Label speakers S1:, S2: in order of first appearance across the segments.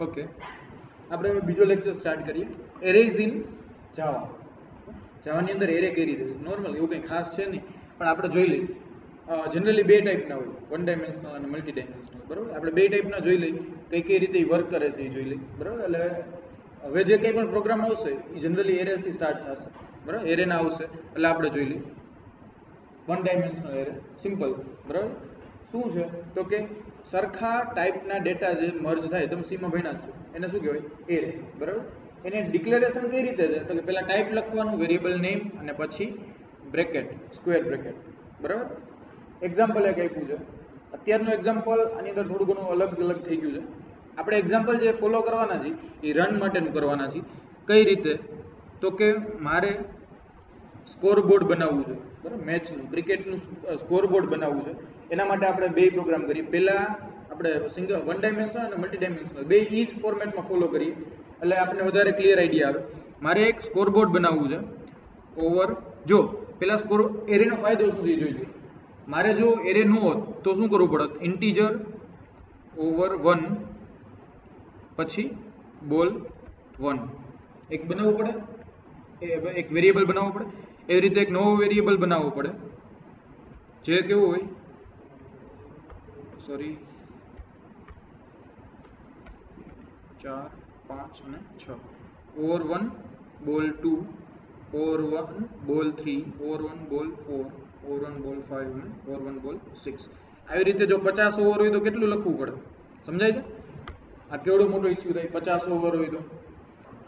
S1: Okay, આપણે હવે બીજો લેક્ચર સ્ટાર્ટ કરીએ. એરેઝ ઇન જાવા. જાવાની અંદર એરે કઈ રીતે? નોર્મલ એવું કંઈ ખાસ છે નહીં, પણ આપણે જોઈ લઈએ. જનરલી બે ટાઈપના હોય, વન ડાયમેન્શનલ અને મલ્ટી ડાયમેન્શનલ. બરાબર, આપણે બે ટાઈપના જોઈ લઈએ, કઈ રીતે વર્ક કરે છે એ જોઈ લઈએ. બરાબર, એટલે હવે જે કંઈ પણ પ્રોગ્રામ આવશે એ જનરલી એરેથી સ્ટાર્ટ થશે. બરાબર, એરેના આવશે એટલે આપણે જોઈ લઈએ. One dimensional array simple. બરાબર, શું છે તો કે સરખા ટાઈપના ડેટા જે મર્જ થાય, તમે સીમાં ભણ્યા જ છો, એને શું કહેવાય? એરે. બરાબર, એને ડિક્લેરેશન કઈ રીતે છે તો કે પહેલાં ટાઈપ લખવાનું, વેરિયેબલ નેમ, અને પછી બ્રેકેટ, સ્ક્વેર બ્રેકેટ. બરાબર, એક્ઝામ્પલ એક આપ્યું છે. અત્યારનું એક્ઝામ્પલ આની અંદર થોડું ઘણું અલગ અલગ થઈ ગયું છે. આપણે એક્ઝામ્પલ જે ફોલો કરવાના છીએ એ રન માટેનું કરવાના છીએ. કઈ રીતે તો કે મારે સ્કોરબોર્ડ બનાવવું છે. બરાબર, મેચનું, ક્રિકેટનું સ્કોરબોર્ડ બનાવવું છે. એના માટે આપણે બે પ્રોગ્રામ કરીએ. પહેલાં આપણે સિંગલ વન ડાયમેન્શનલ અને મલ્ટી ડાયમેન્શનલ બે જ ફોર્મેટમાં ફોલો કરીએ એટલે આપણને વધારે ક્લિયર આઈડિયા આવે. મારે એક સ્કોરબોર્ડ બનાવવું છે ઓવર, જો પહેલાં એરેનો ફાયદો શું છે જોઈ લો. મારે જો એરે ન હોત તો શું કરવું પડત? ઇન્ટીજર ઓવર 1 પછી બોલ 1 એક બનાવવું પડે, એક વેરિયેબલ બનાવવો પડે. એવી રીતે એક નવો વેરિયેબલ બનાવવો પડે જે કેવું હોય, સોરી 4 5 અને 6 ઓવર 1 બોલ 2 ઓવર 1 બોલ 3 ઓવર 1 બોલ 4 ઓવર 1 બોલ 5 અને ઓવર 1 બોલ 6. આવી રીતે જો 50 ઓવર હોય તો કેટલું લખવું પડે? સમજાય છે? આ કેવડો મોટો ઇસ્યુ થાય 50 ઓવર હોય તો.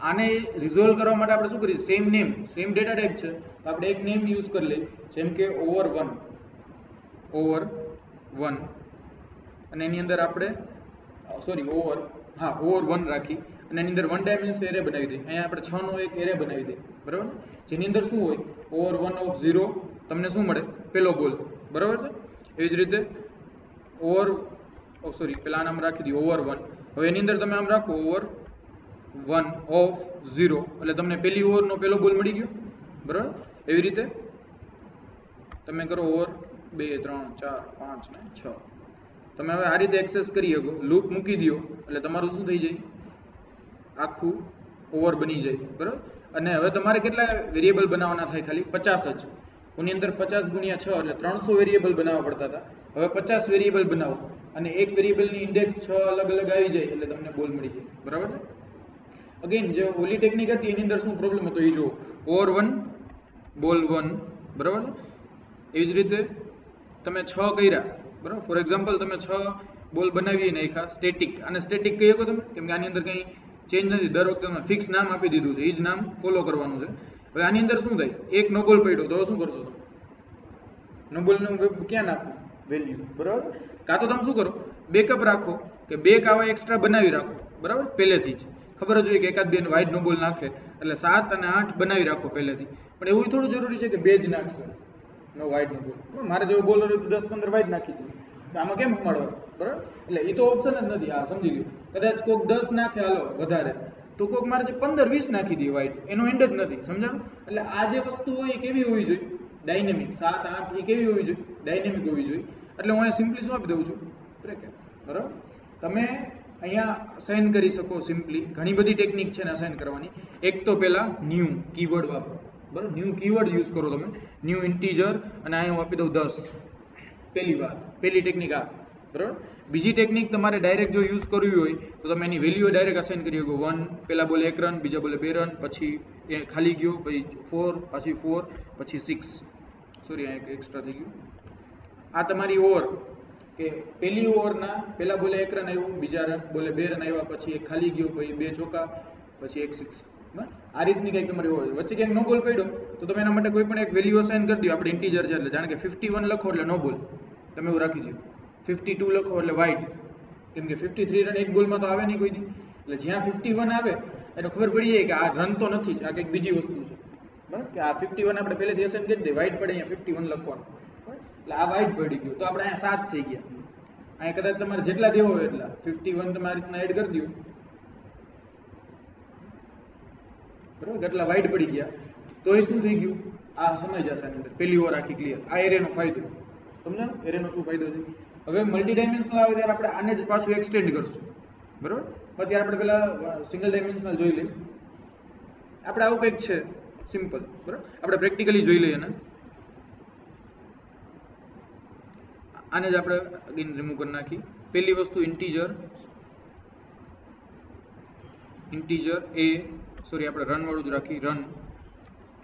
S1: આને રિઝોલ્વ કરવા માટે આપણે શું કરીએ? Same name, same data type છે તો આપણે એક નેમ યુઝ કરી લઈએ, જેમ કે ઓવર 1 અને એની અંદર આપણે ઓવર 1 રાખી અને એની અંદર વન ડાયમેન્શનલ એરે બનાવી દઈએ. અહીંયા આપણે 6 નો એક એરે બનાવી દઈએ. બરાબર, જેની અંદર શું હોય? ઓવર 1 ઓફ 0 તમને શું મળે? પેલો બોલ. બરાબર છે. એવી જ રીતે પેલા નામ રાખી દઈએ ઓવર 1. હવે એની અંદર તમે આમ રાખો ઓવર 1 ઓફ 0 એટલે તમને પહેલી ઓવરનો પહેલો બોલ મળી ગયો. બરાબર, એવી રીતે તમે કરો ઓવર 2 3 4 5 ને 6. તમે હવે આ રીતે એક્સેસ કરી શકો, લૂપ મૂકી દો એટલે તમારું શું થઈ જાય? આખું ઓવર બની જાય. બરાબર, અને હવે તમારે કેટલા વેરિયેબલ બનાવવાના થાય? ખાલી 50 જ. એની અંદર 50 ગુણ્યા 6 એટલે 300 વેરિયેબલ બનાવવા પડતા હતા. હવે 50 વેરિયેબલ બનાવો અને એક વેરિયેબલની ઇન્ડેક્સ 6 અલગ અલગ આવી જાય એટલે તમને બોલ મળી જાય. બરાબર છે. અગેન જે ઓલી ટેકનિક હતી એની અંદર શું પ્રોબ્લેમ હતો એ જુઓ. ઓવર 1 બોલ 1. બરાબર, એવી જ રીતે તમે 6 કર્યા. બરાબર, ફોર એક્ઝામ્પલ તમે 6 બોલ બનાવી નાખ્યા સ્ટેટિક. અને સ્ટેટિક કહી શકો તમે, કેમ કે આની અંદર કંઈ ચેન્જ નથી. દર વખતે તમે ફિક્સ નામ આપી દીધું છે, એ જ નામ ફોલો કરવાનું છે. હવે આની અંદર શું થાય? એક નો બોલ પડ્યો તો શું કરશો તમે? નો બોલનું ક્યાં નાખવું? વેલ્યુ. બરાબર, કાં તો તમે શું કરો? બેકઅપ રાખો કે બે કાવા એક્સ્ટ્રા બનાવી રાખો. બરાબર, પહેલેથી જ ખબર જ હોય કે એકાદ બે વાઇડ નો બોલ નાખે એટલે 7 અને 8 બનાવી રાખો પહેલેથી. પણ એવું થોડું જરૂરી છે કે બે જ નાખશે નો વાઇડ નો બોલ. મારે જેવો બોલર હોય તો 10 15 વાઇડ નાખી દીધું, આમાં કેમ ખમાડવા? બરાબર, એટલે એ તો ઓપ્શન જ નથી. આ સમજી ગયો. કદાચ કોઈક 10 નાખે હાલો વધારે, તો કોઈક મારે 15 20 નાખી દે વાઇડ, એનો એન્ડ જ નથી. સમજાણું? એટલે આ જે વસ્તુ હોય એ કેવી હોવી જોઈએ? ડાયનેમિક. 7 8 એ કેવી હોવી જોઈએ? ડાયનેમિક હોવી જોઈએ. એટલે હું અહીંયા સિમ્પલી શું આપી દઉં છું? બ્રેકેટ. બરાબર, તમે અહીંયા અસાઇન કરી શકો સિમ્પલી. ઘણી બધી ટેકનિક છે ને અસાઇન કરવાની. એક તો પહેલા ન્યૂ કીવર્ડ વાપરો. બરાબર, ન્યૂ કીવર્ડ યુઝ કરો તમે. ન્યૂ ઇન્ટીજર અને અહીંયા હું આપી દઉં 10 પહેલી ટેકનિક આ. બરાબર, બીજી ટેકનિક તમારે ડાયરેક્ટ જો યુઝ કરવી હોય તો તમે એની વેલ્યુ ડાયરેક્ટ અસાઇન કરી શકો. 1 પહેલા બોલે 1 રન, બીજા બોલે 2 રન, પછી એ ખાલી ગયો, પછી 4, પછી 4, પછી 6. સોરી, અહીંયા એક એક્સ્ટ્રા થઈ ગયું. આ તમારી ઓવર કે પહેલી ઓવરના પહેલા બોલે 1 રન આવ્યું, બીજા બોલે 2 રન આવ્યા, પછી એક ખાલી ગયો, પછી 2 ચોકા, પછી 1 6. આ રીતની કંઈક તમારી ઓવર. વચ્ચે ક્યાંક નો બોલ પડ્યો તો તમે એના માટે કોઈ પણ એક વેલ્યુ અસાઇન કરી દો. આપણે ઇન્ટીજર છે એટલે જાણે કે 51 લખો એટલે નો બોલ, તમે એવું રાખી દો. 52 લખો એટલે વાઇડ, કેમ કે 53 રન એક બોલમાં તો આવે નહીં કોઈ દી. એટલે જ્યાં 51 આવે એટલે ખબર પડી જાય કે આ રન તો નથી જ, આ કંઈક બીજી વસ્તુ છે. બરાબર, કે આ 51 આપણે પહેલેથી અસાઇન કરી દઈએ, વાઇડ પડે અહીંયા 51 લખવાનું. એટલે આ વાઇડ પડી ગયું તો આપણે અહીંયા 7 થઈ ગયા. અહીંયા કદાચ તમારે જેટલા દેવો હોય એટલા 51 તમે આ રીતના એડ કરી દો. બરાબર, કેટલા વાઇડ પડી ગયા તો એ શું થઈ ગયું? આ સમય જશે આની અંદર. પહેલી ઓવર આખી ક્લિયર. આ એરેનો ફાયદો સમજાણો? એરેનો શું ફાયદો છે? હવે મલ્ટી ડાયમેન્શનલ આવે ત્યારે આપણે આને જ પાછું એક્સટેન્ડ કરશું. બરાબર, અત્યારે આપણે પેલા સિંગલ ડાયમેન્શનલ જોઈ લઈએ. આપણે આવું કંઈક છે સિમ્પલ, બરાબર. આપણે પ્રેક્ટિકલી જોઈ લઈએ ને. આને જ આપણે અગેન રિમૂવ કરી નાખી. પહેલી વસ્તુ ઇન્ટીજર એ સોરી આપણે રન વાળું જ રાખી. રન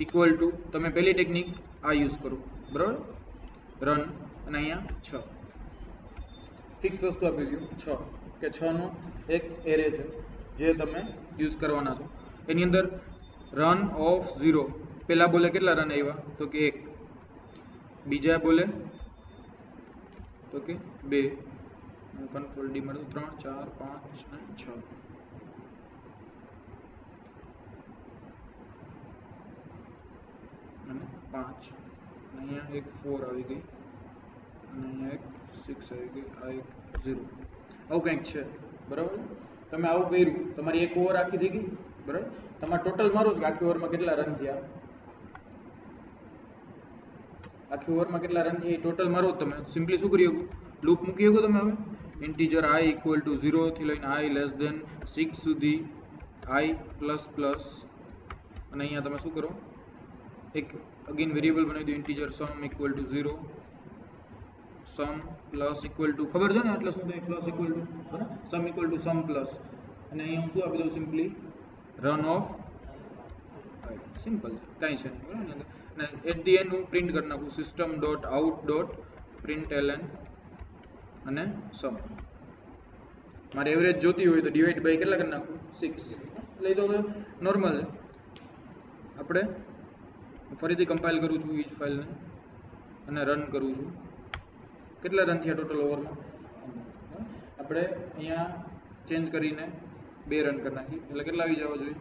S1: ઇક્વલ ટુ તમે પહેલી ટેકનિક આ યુઝ કરો, બરાબર. રન અને અહીંયા 6 ફિક્સ વસ્તુ આપી દઉં 6 કે 6 નો એક એરે છે જે તમે યુઝ કરવાના છો. એની અંદર રન ઓફ 0 પહેલા બોલે કેટલા રન આવ્યા તો કે 1, બીજા બોલે તો કે 2, કંટ્રોલ ડી મળે 3 4 5 અને 6 અને 5 અહીંયા એક 4 આવી ગઈ અને અહીંયા એક 6 આવી ગઈ, આ એક 0. આવું કંઈક છે, બરાબર. તમે આવું કર્યું, તમારી એક ઓવર આખી થઈ ગઈ, બરાબર. તમારે ટોટલ મારો કે આખી ઓવરમાં કેટલા રન થયા, આખી ઓવરમાં કેટલા રન થયા ટોટલ મારો. તમે સિમ્પલી શું કરી શકો, લૂપ મૂકી શકો તમે. હવે ઇન્ટીજર i ઇક્વલ ટુ 0 થી લઈને i લેસ ધેન 6 સુધી i પ્લસ પ્લસ અને અહીંયા તમે શું કરો, એક અગેન વેરિયેબલ બનાવી દો integer sum equal to 0, sum plus equal to ખબર છે ને એટલે શું થાય પ્લસ ઇક્વલ ટુ, બરાબર. સમ ઇક્વલ ટુ સમ પ્લસ અને અહીંયા હું શું આપી દઉં સિમ્પલી રન ઓફ સિમ્પલ, કાંઈ છે નહીં, બરાબર. અને એટ ધી એન્ડ હું પ્રિન્ટ કરી નાખું system dot out dot print ln અને સમ. મારે એવરેજ જોતી હોય તો ડિવાઈડ બાય કેટલા કરી નાખું 6. એટલે તો નોર્મલ છે. આપણે ફરીથી કમ્પાઇલ કરું છું એ જ ફાઇલને અને રન કરું છું. કેટલા રન થયા ટોટલ ઓવરમાં, આપણે અહીંયા ચેન્જ કરીને 2 રન કરી નાખી એટલે કેટલા આવી જવા જોઈએ,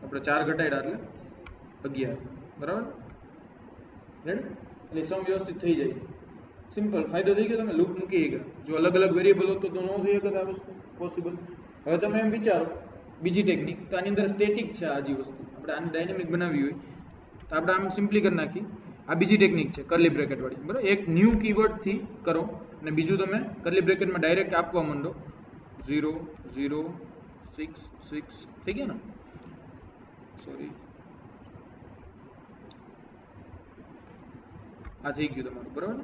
S1: આપણે 4 ઘટાડ્યા એટલે 11, બરાબર. રેડી. એટલે સમ વ્યવસ્થિત થઈ જાય. સિમ્પલ ફાયદો થઈ ગયો. તમે લૂપ મૂકી ગયા. જો અલગ અલગ વેરિયેબલ હોત તો ન થઈ શકે આ વસ્તુ પોસિબલ. હવે તમે એમ વિચારો બીજી ટેકનિક, તો આની અંદર સ્ટેટિક છે આ જે વસ્તુ. આપણે આને ડાયનેમિક બનાવવી હોય તો આપણે આમ સિમ્પલી કરી નાખી. આ બીજી ટેકનિક છે કરલી બ્રેકેટ વાળી, બરાબર. એક ન્યૂ કીવર્ડથી કરો અને બીજું તમે કરલી બ્રેકેટમાં ડાયરેક્ટ આપવા માંડો 0 0 6 6 થઈ ગયા ને, સોરી આ થઈ ગયું તમારું, બરાબર.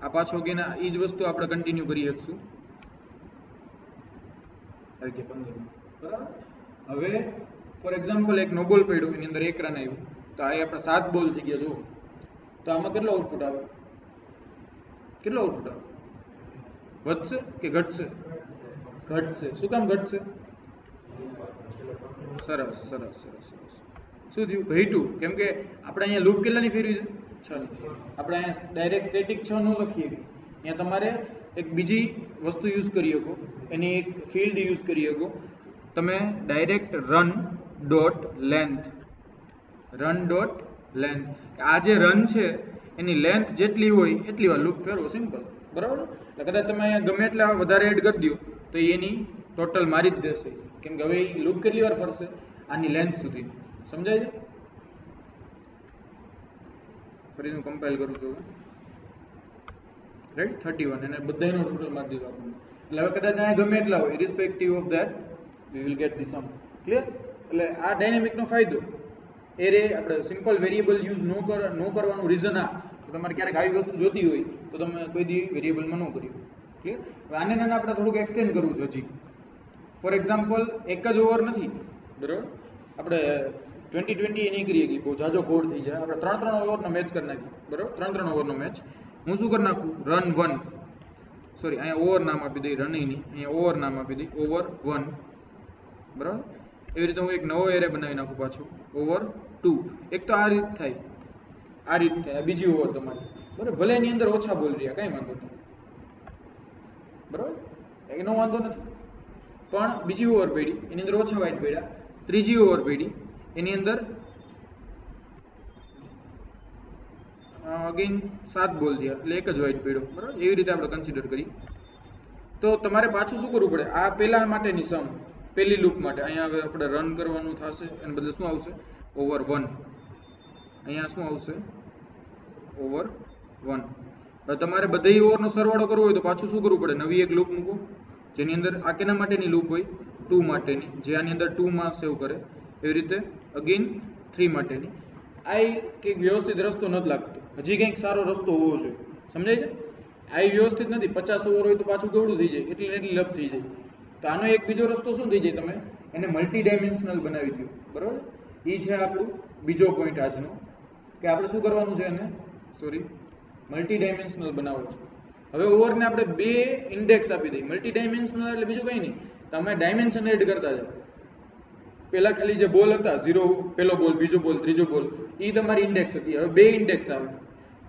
S1: આ પાછો કે એ જ વસ્તુ આપણે કન્ટિન્યુ કરી શકશું. આવી ગયા 15, બરાબર. હવે ફોર એક્ઝામ્પલ એક નો બોલ પડ્યો, એની અંદર 1 રન આવ્યું તો આ આપણે 7 બોલ થઈ ગયા. જુઓ તો આમાં કેટલો આઉટપુટ આવે, કેટલો આઉટપુટ આવે, વધશે કે ઘટશે, ઘટશે. શું કામ ઘટશે, સરસ સરસ સરસ સરસ. શું થયું, ઘટ્યું. કેમ કે આપણે અહીંયા લૂપ કેટલાની ફેરવી છે 6 ની. આપણે અહીંયા ડાયરેક્ટ સ્ટેટિક 6 ન લખીએ, અહીંયા તમારે એક બીજી વસ્તુ યુઝ કરી શકો, એની એક ફિલ્ડ યુઝ કરી શકો. તમે direct run dot length, run dot length, આ જે રન છે એની લેન્થ જેટલી હોય એટલી વાર લૂપ ફેરવો, સિમ્પલ, બરાબર. એટલે કદાચ તમે અહીંયા ગમે એટલા વધારે એડ કરી દો તો એની ટોટલ મારી જ દેશે. કેમ કે હવે એ લૂપ કેટલી વાર ફરશે, આની લેન્થ સુધી. સમજાય છે? ફરી હું કમ્પાઇલ કરું છું. રાઈટ 31 એને બધાનો ટોટલ મારી દીધો આપણને. એટલે હવે કદાચ અહીંયા ગમે એટલા હોય irrespective of that we will get the sum. Clear? એટલે આ ડાયનેમિકનો ફાયદો. એરે આપણે સિમ્પલ વેરિયેબલ યુઝ ન કરવાનું રીઝન આ, તમારે ક્યારેક આવી વસ્તુ જોતી હોય તો તમે કોઈ દી વેરિયેબલમાં ન કર્યું. ક્લિયર? હવે આને આપણે થોડુંક એક્સટેન્ડ કરવું છે હજી. ફોર એક્ઝામ્પલ એક જ ઓવર નથી, બરાબર. આપણે 20-20 નહીં કરીએ કે બહુ જાજો કોડ થઈ જાય. આપણે 3-3 ઓવરનો મેચ કરી નાખીએ, બરાબર. 3-3 ઓવરનો મેચ હું શું કરી નાખું, રન 1, સોરી અહીંયા ઓવર નામ આપી દઈ, રનિંગ નહીં, અહીંયા ઓવર નામ આપી દઈ, ઓવર 1, બરાબર. એવી રીતે હું એક નવો એરે બનાવી નાખું પાછું, ઓવર 2. એક તો આ રીત થાય, આ રીત થાય, આ બીજી ઓવર તમારી, બરાબર. ભલે એની અંદર ઓછા બોલ રહ્યા, કાંઈ વાંધો નહીં, બરાબર. એનો વાંધો નથી. પણ બીજી ઓવર પડી એની અંદર ઓછા વાઇટ પડ્યા, ત્રીજી ઓવર પડી એની અંદર અગેન 7 બોલ થયા એટલે એક જ વાઇટ પડ્યો, બરાબર. એવી રીતે આપણે કન્સિડર કરી. તો તમારે પાછું શું કરવું પડે, આ પહેલા માટેની સમ, પહેલી લૂપ માટે અહીંયા હવે આપણે રન કરવાનું થશે, એને બદલે શું આવશે, ઓવર 1. અહીંયા શું આવશે, ઓવર 1. હવે તમારે બધી ઓવરનો સરવાળો કરવો હોય તો પાછું શું કરવું પડે, નવી એક લૂપ મૂકો જેની અંદર આ કેના માટેની લૂપ હોય, 2 માટેની, જે આની અંદર 2 માં સેવ કરે, એવી રીતે અગેન 3 માટેની. આ કંઈક વ્યવસ્થિત રસ્તો નથી લાગતો, હજી કંઈક સારો રસ્તો હોવો જોઈએ. સમજાય છે? આ વ્યવસ્થિત નથી. 50 ઓવર હોય તો પાછું કેવડું થઈ જાય, એટલી લપ થઈ જાય. તો આનો એક બીજો રસ્તો શું થઈ જાય, તમે એને મલ્ટી ડાયમેન્શનલ બનાવી દો. બરાબર? એ છે આપણું બીજો પોઈન્ટ આજનો, કે આપણે શું કરવાનું છે, એને મલ્ટી ડાયમેન્શનલ બનાવવું છે. હવે ઓવરને આપણે 2 ઇન્ડેક્સ આપી દઈએ. મલ્ટી ડાયમેન્શનલ એટલે બીજું કંઈ નહીં, તમે ડાયમેન્શન એડ કરતા જાઓ. પહેલા ખાલી જે બોલ હતા, 0 પહેલો બોલ, બીજો બોલ, ત્રીજો બોલ, એ તમારી ઇન્ડેક્સ હતી. હવે 2 ઇન્ડેક્સ આવે.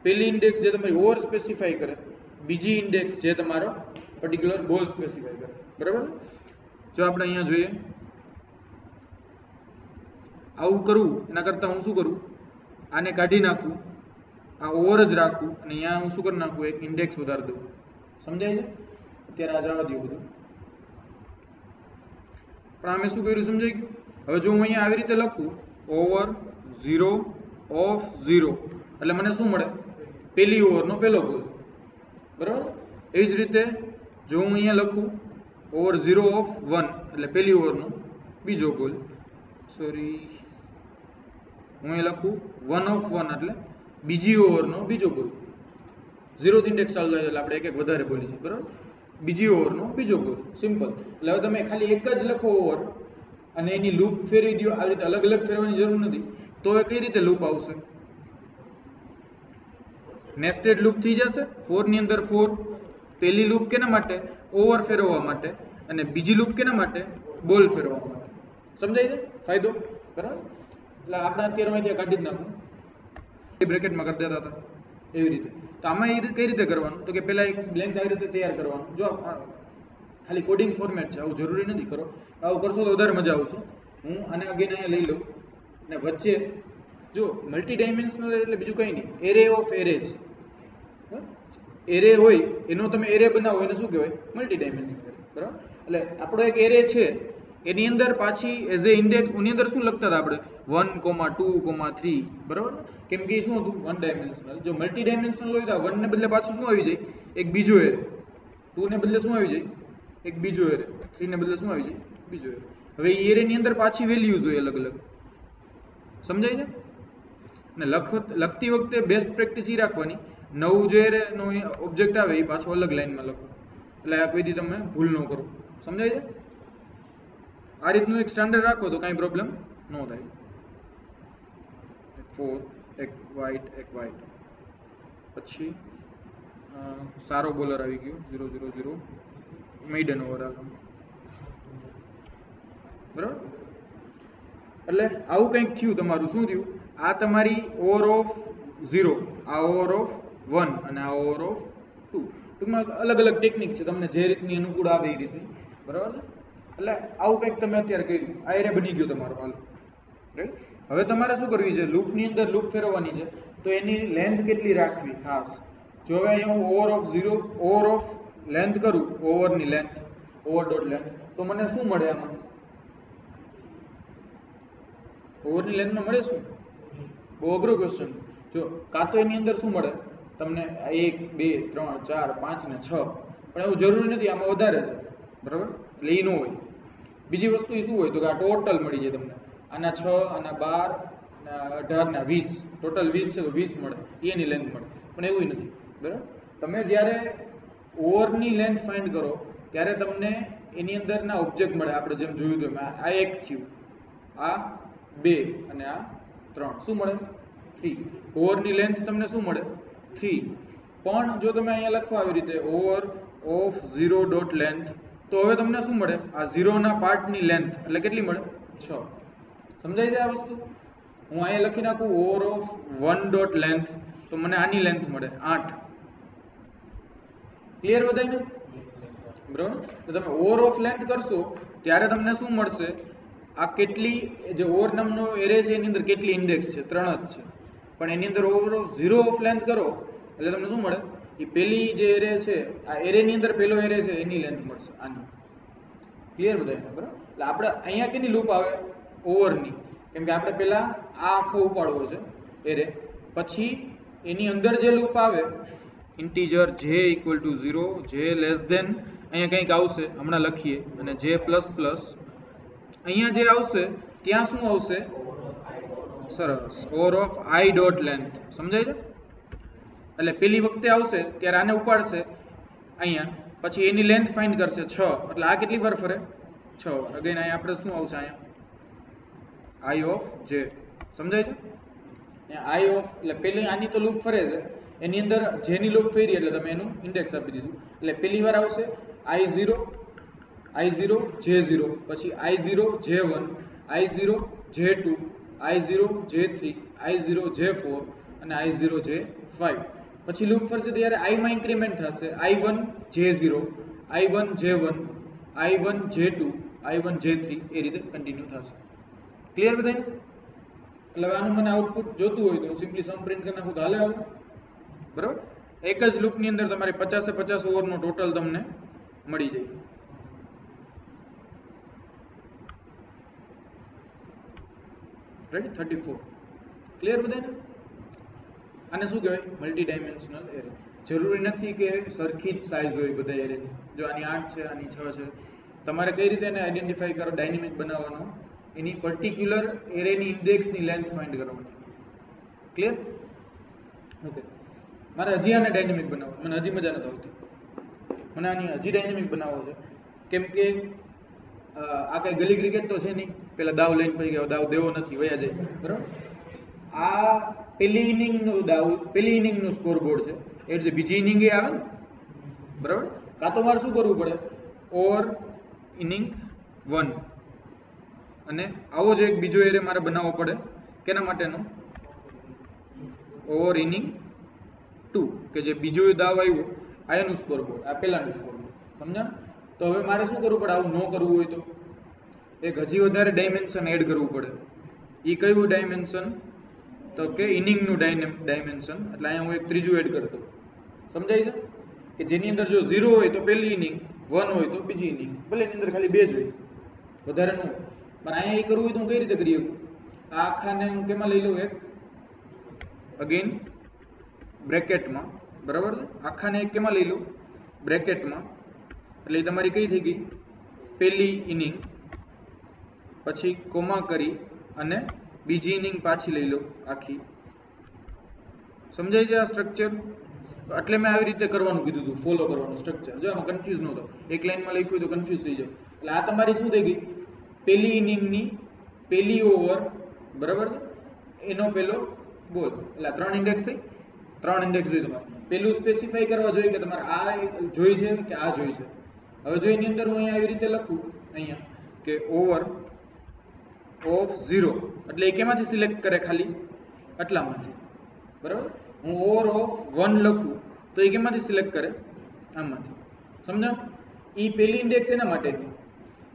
S1: પહેલી ઇન્ડેક્સ જે તમારી ઓવર સ્પેસિફાઈ કરે, બીજી ઇન્ડેક્સ જે તમારો પર્ટિક્યુલર બોલ સ્પેસિફાઈ કરે. બરાબર? જો આપણે અહીંયા જોઈએ, આવું કરવું એના કરતાં હું શું કરું, આને કાઢી નાખું, આ ઓવર જ રાખું, અને અહીંયા હું શું કરી નાખું, એક ઇન્ડેક્સ વધારી દઉં. સમજાય છે? અત્યારે આ જવા દઉં બધું. પણ અમે શું કર્યું સમજાઈ ગયું? હવે જો હું અહીંયા આવી રીતે લખું, ઓવર 0 ઓફ 0, એટલે મને શું મળે, પહેલી ઓવરનો પહેલો ગોલ. બરાબર? એવી જ રીતે જો હું અહીંયા લખું ઓવર 0 ઓફ 1, એટલે પહેલી ઓવરનો બીજો ગોલ. સોરી, હું અહીંયા લખું 1 ઓફ 1, એટલે બીજી ઓવરનો બીજો ગોલ. 0th ઇન્ડેક્સ ચાલુ થાય એટલે આપણે એક એક વધારે બોલી છે. બરાબર? બીજી ઓવરનો બીજો ગોલ. સિમ્પલ. એટલે હવે તમે ખાલી એક જ લખો ઓવર અને એની લૂપ ફેરવી દો. આવી રીતે અલગ અલગ ફેરવાની જરૂર નથી. તો એ કઈ રીતે લૂપ આવશે? નેસ્ટેડ લૂપ થઈ જશે. 4 ની અંદર 4. પહેલી લૂપ કેના માટે? ઓવર ફેરવવા માટે. અને બીજી લૂપ કેના માટે? બોલ ફેરવવા માટે. સમજાય છે ફાયદો? બરાબર? એટલે આપણે અત્યારે ત્યાં કાઢી જ નાખું, બ્રેકેટમાં કરી દેતા હતા એવી રીતે. તો આમાં એ કઈ રીતે કરવાનું, તો કે પહેલા એક બ્લેન્ક આવી રીતે તૈયાર કરવાનું. જો ખાલી કોડિંગ ફોર્મેટ છે, આવું જરૂરી નથી કરો. આવું કરશો તો વધારે મજા આવશે. હું આને અગેન અહીંયા લઈ લઉં, અને વચ્ચે જો મલ્ટી ડાયમેન્શનલ એટલે બીજું કંઈ નહીં, એરે ઓફ એરેઝ. એરે હોય એનો તમે એરે બનાવો, એને શું કહેવાય? Multi dimensional. બરાબર? એટલે આપણો એક એરે છે, એની અંદર પાછી એઝ એ ઇન્ડેક્સ એની અંદર શું લખતા હતા આપણે? 1, 2, 3. બરાબર? કેમ કે શું હતું? 1 ડાયમેન્શનલ. જો મલ્ટી ડાયમેન્શનલ હોય તો 1 ને બદલે પાછું શું આવી જાય? એક બીજો એરે. 2 ને બદલે શું આવી જાય? એક બીજો એરે. 3 ને બદલે શું આવી જાય? બીજો એરે. હવે એ એરેની અંદર પાછી વેલ્યુ જોઈએ અલગ અલગ. સમજાય છે? અને લખતી વખતે બેસ્ટ પ્રેક્ટિસ એ રાખવાની, નવું જે એરેનો ઓબ્જેક્ટ આવે એ પાછો અલગ લાઈનમાં લખો, એટલે આ કોઈથી તમે ભૂલ ન કરો. સમજાય છે? આ રીતનું એક સ્ટાન્ડર્ડ રાખો તો કાંઈ પ્રોબ્લેમ ન થાય. 4, એક વ્હાઇટ. પછી સારો બોલર આવી ગયો 0-0-0, મેઇડન ઓવર આવે. બરાબર? એટલે આવું કંઈક થયું તમારું. શું થયું? આ તમારી ઓવર ઓફ 0, આ ઓવર ઓફ 1 અને આ ઓવર ઓફ 2. ટૂંકમાં અલગ અલગ ટેકનિક છે, તમને જે રીતની અનુકૂળ આવે એ રીતની. બરાબર? એટલે આવું કંઈક તમે અત્યારે કર્યું, આ એરે બની ગયો તમારો. હાલ રાઈટ. હવે તમારે શું કરવી છે? લૂપની અંદર લૂપ ફેરવવાની છે, તો એની લેન્થ કેટલી રાખવી ખાસ. જો હવે અહીંયા હું over of 0 over of length કરું, ઓવરની લેન્થ, ઓવર ડોટ લેન્થ, તો મને શું મળે આમાં? ઓવરની લેન્થમાં મળે શું? બહુ અઘરો ક્વેશ્ચન. જો કાં તો એની અંદર શું મળે તમને 1, 2, 3, 4, 5 ને 6, પણ એવું જરૂરી નથી, આમાં વધારે છે. બરાબર? એટલે એ ન હોય. બીજી વસ્તુ એ શું હોય તો કે આ ટોટલ મળી જાય તમને. આના 6, આના 12, આના 18 ના 20, ટોટલ 20 છે તો 20 મળે, એની લેન્થ મળે. પણ એવું નથી. બરાબર? તમે જ્યારે ઓવરની લેન્થ ફાઇન્ડ કરો ત્યારે તમને એની અંદરના ઓબ્જેક્ટ મળે. આપણે જેમ જોયું હતું આ 1 થયું, આ 2 અને આ 3. શું મળે? 3. ઓવરની લેન્થ તમને શું મળે? 3. પણ જો તમે અહીંયા લખો આવી રીતે ઓવર ઓફ 0 ડોટ લેન્થ, તો હવે તમને શું મળે? આ 0 ના પાર્ટની લેન્થ એટલે કેટલી મળે? 6. સમજાય છે આ વસ્તુ? હું અહીંયા લખી નાખું ઓવર ઓફ 1 ડોટ લેન્થ, તો મને આની લેન્થ મળે 8. ક્લિયર બધાને? બરાબર? તો તમે ઓવર ઓફ લેન્થ કરશો ત્યારે તમને શું મળશે? આ કેટલી જે ઓવર નામનો એરે છે એની અંદર કેટલી ઇન્ડેક્સ છે? 3 જ છે. પણ એની અંદર ઓવર ઓફ 0 ઓફ લેન્થ કરો એટલે તમને શું મળે? એ પહેલી જે એરે છે, આ એરેની અંદર પહેલો એરે છે એની લેન્થ મળશે આની. ક્લિયર બધાને? બરાબર? એટલે આપણે અહીંયા કેની લૂપ આવે? ઓવરની. કેમ કે આપણે પહેલા આ આખો ઉપાડવો છે એરે, પછી એની અંદર જે લૂપ આવે ઇન્ટીજર j = 0, j <, અહીંયા કંઈક આવશે હમણાં લખીએ, અને j++ અહીંયા જે આવશે ત્યાં શું આવશે? સરસ, over of I dot length. સમજાય છે? એટલે પેલી વખતે આવશે ત્યારે આને ઉપાડશે અહીંયા, પછી એની લેન્થ ફાઇન્ડ કરશે 6, એટલે આ કેટલી વાર ફરે? 6 વાર. અગેન અહીંયા આપણે શું આવશે? અહીંયા આઈ ઓફ જે. સમજાય છે? આઈ ઓફ એટલે પેલી આની તો લૂપ ફરે છે, એની અંદર જેની લૂપ ફેરી એટલે તમે એનું ઇન્ડેક્સ આપી દીધું. એટલે પેલી વાર આવશે I0 J0, પછી I0 J1, I0 J2, I0 J3, I0 J4 અને I0 J5. પછી લૂપ ફરશે ત્યારે I માં ઇન્ક્રીમેન્ટ થશે I1 J0, I1 J1, I1 J2, I1 J3, એ રીતે કન્ટિન્યુ થશે. ક્લિયર બધાને? એટલે આનું મને આઉટપુટ જોતું હોય તો હું સિમ્પલી સમ પ્રિન્ટ કરી નાખું તો હાલે આવે. બરાબર? એક જ લૂપની અંદર તમારે 50 ઓવરનો ટોટલ તમને મળી જાય. રાઈટ? 34. ક્લિયર બધાને? આને શું કહેવાય? Multi dimensional array. જરૂરી નથી કે સરખી જ સાઇઝ હોય બધા એરેની. જો આની 8 છે, આની 6 છે, તમારે કઈ રીતે એને આઈડેન્ટિફાઈ કરો, ડાયનેમિક બનાવવાનો, એની પર્ટિક્યુલર એરેની ઇન્ડેક્સની લેન્થ ફાઇન્ડ કરવાની. ક્લિયર? ઓકે. મારે હજી આને ડાયનેમિક બનાવવો, મને હજી મજા નથી આવતી. મને આની હજી ડાયનેમિક બનાવવો છે, કેમ કે આ કઈ ગલી ક્રિકેટ તો છે નહીં, પેલા દાવ લઈને પછી દાવ દેવો નથી, વયા જાય. બરાબર? આ પેલી ઇનિંગનું દાવ, પેલી ઇનિંગનું સ્કોર બોર્ડ છે, એ રીતે બીજી ઇનિંગ એ આવે ને. બરાબર? કાં તો મારે શું કરવું પડે? ઓર ઇનિંગ 1 અને આવો જ એક બીજો એરે મારે બનાવવો પડે. કેના માટેનો? ઓવર ઇનિંગ 2, કે જે બીજો દાવ આવ્યો આ એનું સ્કોર બોર્ડ, આ પેલાનું સ્કોર બોર્ડ. સમજ્યા? તો હવે મારે શું કરવું પડે? આવું ન કરવું હોય તો એક હજી વધારે ડાયમેન્શન એડ કરવું પડે. એ કયું ડાયમેન્શન? તો કે ઇનિંગનું ડાયમેન્શન. એટલે અહીંયા હું એક ત્રીજું એડ કરતો. સમજાય છે? કે જેની અંદર જો 0 હોય તો પહેલી ઇનિંગ, 1 હોય તો બીજી ઇનિંગ, ભલે એની અંદર ખાલી 2 જ હોય, વધારે ન હોય. પણ અહીંયા એ કરવું હોય તો હું કઈ રીતે કરી શકું? આ આખાને હું કેમાં લઈ લઉં? એક અગેન બ્રેકેટમાં. બરાબર છે? આખાને એક કેમાં લઈ લઉં? બ્રેકેટમાં. એટલે એ તમારી કઈ થઈ ગઈ? પહેલી ઇનિંગ, પછી કોમા કરી અને બીજી ઇનિંગ પાછી લઈ લો આખી. સમજાય છે આ સ્ટ્રક્ચર? એટલે મેં આવી રીતે કરવાનું કીધું હતું, ફોલો કરવાનું સ્ટ્રક્ચર. જો આમાં કન્ફ્યુઝ ન થાવ, એક લાઈનમાં લખ્યું તો કન્ફ્યુઝ થઈ જાય. એટલે આ તમારી શું થઈ ગઈ? પહેલી ઇનિંગની પહેલી ઓવર. બરાબર છે? એનો પેલો બોલ. એટલે 3 ઇન્ડેક્સ થઈ. 3 ઇન્ડેક્સ જોઈએ તમારે. પેલું સ્પેસિફાઈ કરવા જોઈએ કે તમારે આ જોઈ છે કે આ જોઈ છે. હવે જો એની અંદર હું અહીંયા આવી રીતે લખું, અહીંયા કે ઓવર ઓફ 0, એટલે એ કેમાંથી સિલેક્ટ કરે? ખાલી આટલામાંથી. બરાબર? હું ઓવર ઓફ 1 લખું તો એ કેમાંથી સિલેક્ટ કરે? આમાંથી. સમજાવ? એ પહેલી ઇન્ડેક્સ એના માટેની.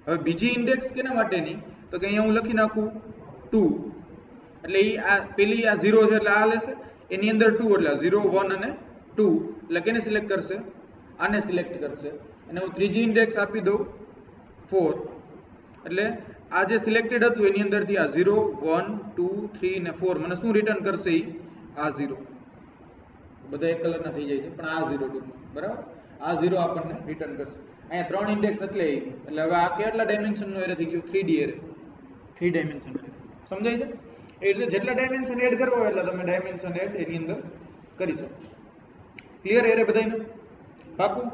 S1: હવે બીજી ઇન્ડેક્સ કેના માટેની? તો કે અહીંયા હું લખી નાખું 2, એટલે એ આ પેલી આ 0 છે એટલે આ લેશે, એની અંદર 2 એટલે 0, 1 અને 2, એટલે કેને સિલેક્ટ કરશે? આને સિલેક્ટ કરશે. અને હું ત્રીજી ઇન્ડેક્સ આપી દઉં 4, એટલે આ જે સિલેક્ટેડ હતું એની અંદરથી આ 0, 1, 2, 3 અને 4 મને શું રિટર્ન કરશે? આ 0. બધા એક કલરના થઈ જાય છે, પણ આ 0 ટૂંકમાં. બરાબર? આ 0 આપણને રિટર્ન કરશે. અહીંયા 3 ઇન્ડેક્સ એટલે હવે આ કેટલા ડાયમેન્શનનો એરે થઈ ગયો? 3D array. 3 ડાયમેન્શન. સમજાય છે? એ રીતે જેટલા ડાયમેન્શન એડ કરવા હોય એટલે તમે ડાયમેન્શન એડ એની અંદર કરી શકો. ક્લિયર એરે બધાને? પાકું?